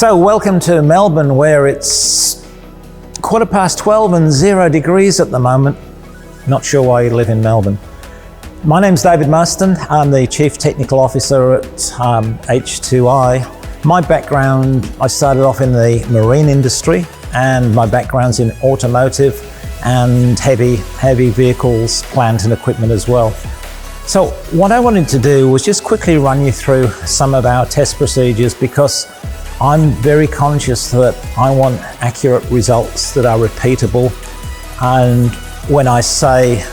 So welcome to Melbourne, where it's 12:15 and 0 degrees at the moment. Not sure why you live in Melbourne. My name's David Marston. I'm the Chief Technical Officer at H2i. My background, I started off in the marine industry, and my background's in automotive and heavy vehicles, plant and equipment as well. So what I wanted to do was just quickly run you through some of our test procedures, because I'm very conscious that I want accurate results that are repeatable. And when I say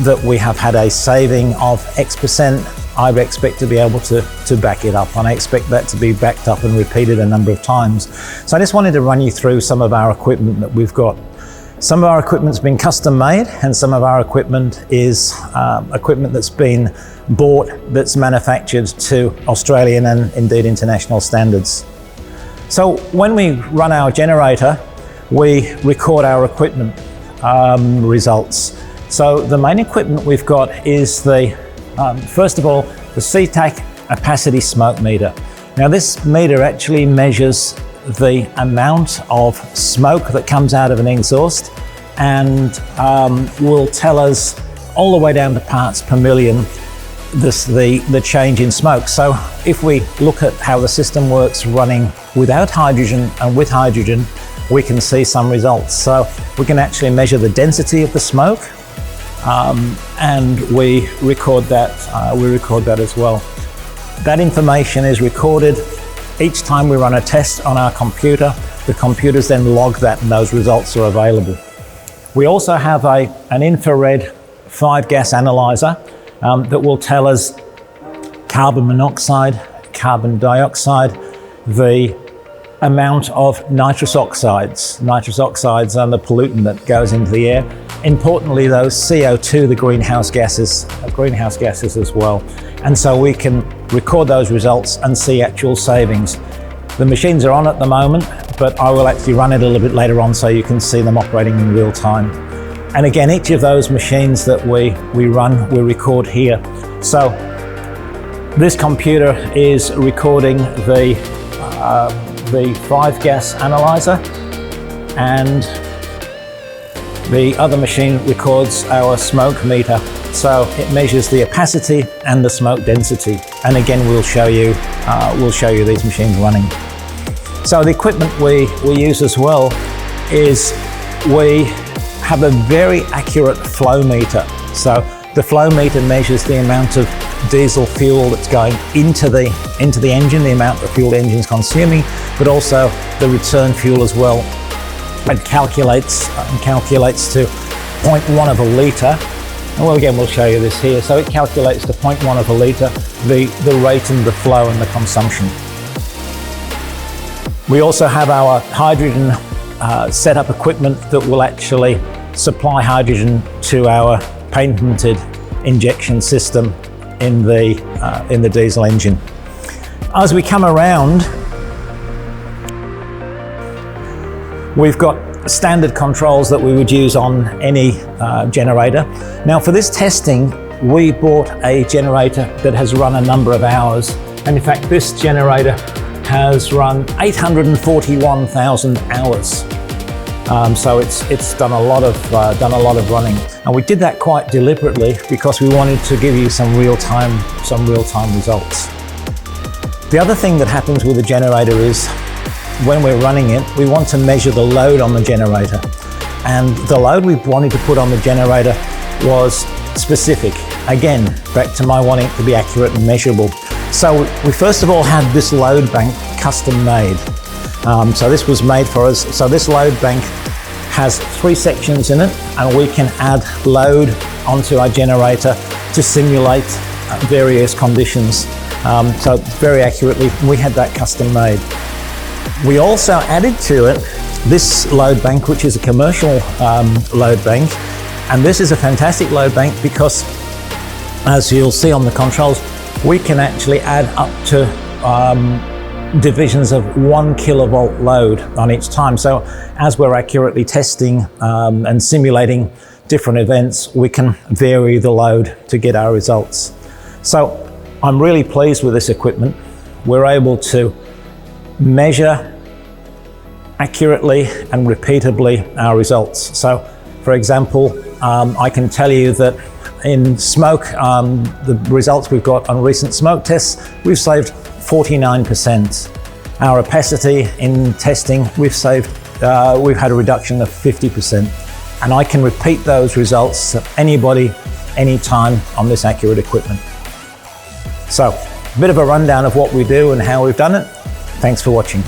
that we have had a saving of X%, I expect to be able to back it up, and I expect that to be backed up and repeated a number of times. So I just wanted to run you through some of our equipment that we've got. Some of our equipment's been custom made, and some of our equipment is equipment that's been bought, that's manufactured to Australian and indeed international standards. So when we run our generator, we record our equipment results. So the main equipment we've got is the, first of all, the CTAC opacity smoke meter. Now this meter actually measures the amount of smoke that comes out of an exhaust, and will tell us all the way down to parts per million the change in smoke. So if we look at how the system works running without hydrogen and with hydrogen, we can see some results. So we can actually measure the density of the smoke, and we record that as well. That information is recorded each time we run a test on our computer. The computers then log that, and those results are available. We also have an infrared 5-gas analyzer that will tell us carbon monoxide, carbon dioxide, the amount of nitrous oxides. Nitrous oxides are the pollutant that goes into the air. Importantly, those CO2, the greenhouse gases as well. And so we can record those results and see actual savings. The machines are on at the moment, but I will actually run it a little bit later on so you can see them operating in real time. And again, each of those machines that we run, we record here. So this computer is recording the 5-gas analyzer, and the other machine records our smoke meter. So it measures the opacity and the smoke density. And again, we'll show you these machines running. So the equipment we use as well is we have a very accurate flow meter. So the flow meter measures the amount of diesel fuel that's going into the engine, the amount of fuel the engine's consuming, but also the return fuel as well. It calculates to 0.1 of a litre. And well, again, we'll show you this here. So it calculates to 0.1 of a litre, the rate and the flow and the consumption. We also have our hydrogen setup equipment that will actually supply hydrogen to our patented injection system in the diesel engine. As we come around, we've got standard controls that we would use on any generator. Now for this testing, we bought a generator that has run a number of hours. And in fact, this generator has run 841,000 hours. So it's done a lot of running. And we did that quite deliberately because we wanted to give you some real-time results. The other thing that happens with the generator is when we're running it, we want to measure the load on the generator. And the load we wanted to put on the generator was specific. Again, back to my wanting it to be accurate and measurable. So we first of all had this load bank custom made. So this was made for us. So this load bank has 3 sections in it, and we can add load onto our generator to simulate various conditions. So very accurately, we had that custom made. We also added to it this load bank, which is a commercial load bank. And this is a fantastic load bank because, as you'll see on the controls, we can actually add up to divisions of 1 kilovolt load on each time. So as we're accurately testing and simulating different events, we can vary the load to get our results. So I'm really pleased with this equipment. We're able to measure accurately and repeatably our results. So, for example, I can tell you that in smoke, the results we've got on recent smoke tests, we've saved 49%. Our opacity in testing, we've had a reduction of 50%. And I can repeat those results to anybody, anytime on this accurate equipment. So, a bit of a rundown of what we do and how we've done it. Thanks for watching.